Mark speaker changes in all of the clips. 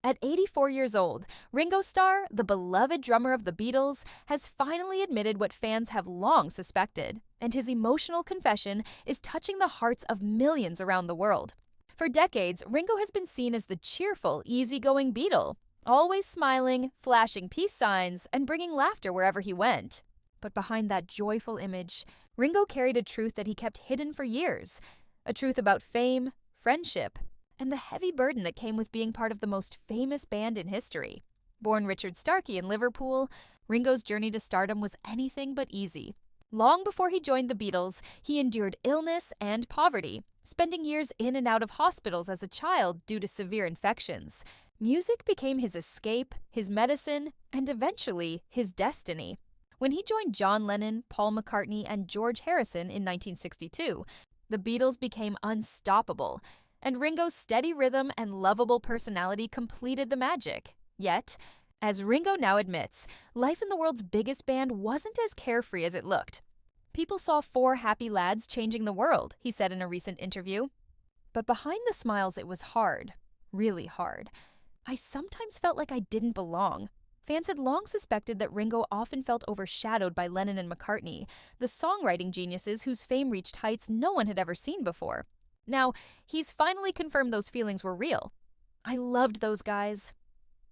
Speaker 1: At 84 years old, Ringo Starr, the beloved drummer of the Beatles, has finally admitted what fans have long suspected, and his emotional confession is touching the hearts of millions around the world. For decades, Ringo has been seen as the cheerful, easygoing Beatle, always smiling, flashing peace signs, and bringing laughter wherever he went. But behind that joyful image, Ringo carried a truth that he kept hidden for years, a truth about fame, friendship, and the heavy burden that came with being part of the most famous band in history. Born Richard Starkey in Liverpool, Ringo's journey to stardom was anything but easy. Long before he joined the Beatles, he endured illness and poverty, spending years in and out of hospitals as a child due to severe infections. Music became his escape, his medicine, and eventually his destiny. When he joined John Lennon, Paul McCartney, and George Harrison in 1962, the Beatles became unstoppable, and Ringo's steady rhythm and lovable personality completed the magic. Yet, as Ringo now admits, life in the world's biggest band wasn't as carefree as it looked. People saw four happy lads changing the world, he said in a recent interview. But behind the smiles, it was hard. Really hard. I sometimes felt like I didn't belong. Fans had long suspected that Ringo often felt overshadowed by Lennon and McCartney, the songwriting geniuses whose fame reached heights no one had ever seen before. Now, he's finally confirmed those feelings were real. "I loved those guys.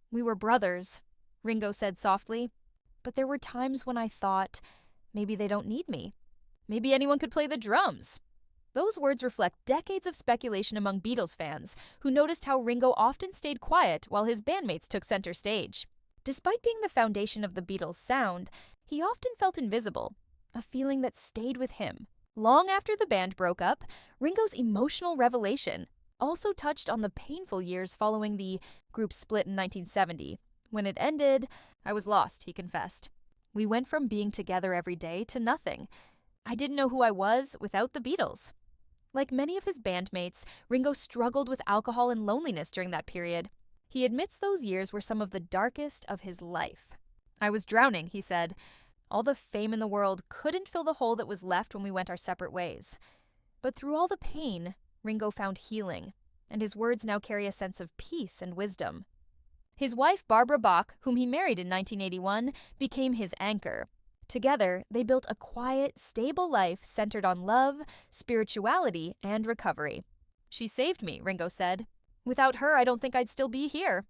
Speaker 1: We were brothers," Ringo said softly. "But there were times when I thought, maybe they don't need me. Maybe anyone could play the drums." Those words reflect decades of speculation among Beatles fans, who noticed how Ringo often stayed quiet while his bandmates took center stage. Despite being the foundation of the Beatles' sound, he often felt invisible, a feeling that stayed with him. Long after the band broke up, Ringo's emotional revelation also touched on the painful years following the group's split in 1970. "When it ended, I was lost," he confessed. "We went from being together every day to nothing. I didn't know who I was without the Beatles." Like many of his bandmates, Ringo struggled with alcohol and loneliness during that period. He admits those years were some of the darkest of his life. "I was drowning," he said. "All the fame in the world couldn't fill the hole that was left when we went our separate ways." But through all the pain, Ringo found healing, and his words now carry a sense of peace and wisdom. His wife, Barbara Bach, whom he married in 1981, became his anchor. Together, they built a quiet, stable life centered on love, spirituality, and recovery. "She saved me," Ringo said. "Without her, I don't think I'd still be here."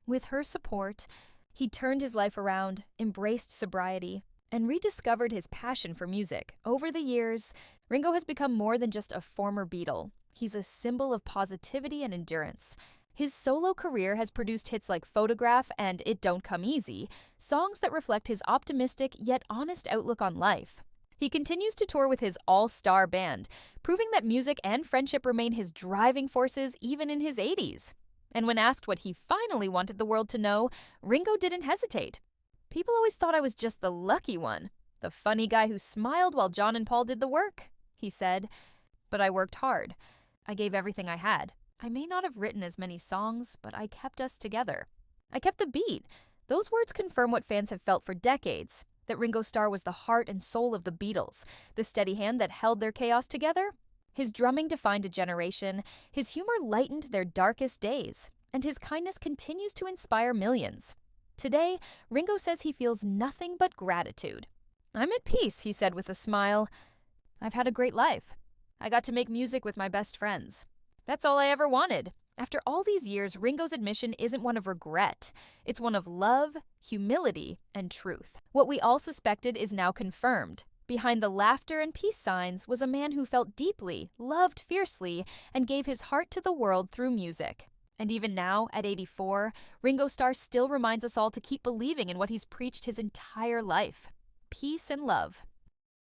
Speaker 1: With her support, he turned his life around, embraced sobriety, and rediscovered his passion for music. Over the years, Ringo has become more than just a former Beatle. He's a symbol of positivity and endurance. His solo career has produced hits like Photograph and It Don't Come Easy, songs that reflect his optimistic yet honest outlook on life. He continues to tour with his all-star band, proving that music and friendship remain his driving forces even in his 80s. And when asked what he finally wanted the world to know, Ringo didn't hesitate. "People always thought I was just the lucky one, the funny guy who smiled while John and Paul did the work," he said. "But I worked hard. I gave everything I had. I may not have written as many songs, but I kept us together. I kept the beat." Those words confirm what fans have felt for decades, that Ringo Starr was the heart and soul of the Beatles, the steady hand that held their chaos together. His drumming defined a generation, his humor lightened their darkest days, and his kindness continues to inspire millions. Today, Ringo says he feels nothing but gratitude. "I'm at peace," he said with a smile. "I've had a great life. I got to make music with my best friends. That's all I ever wanted." After all these years, Ringo's admission isn't one of regret. It's one of love, humility, and truth. What we all suspected is now confirmed. Behind the laughter and peace signs was a man who felt deeply, loved fiercely, and gave his heart to the world through music. And even now, at 84, Ringo Starr still reminds us all to keep believing in what he's preached his entire life: peace and love.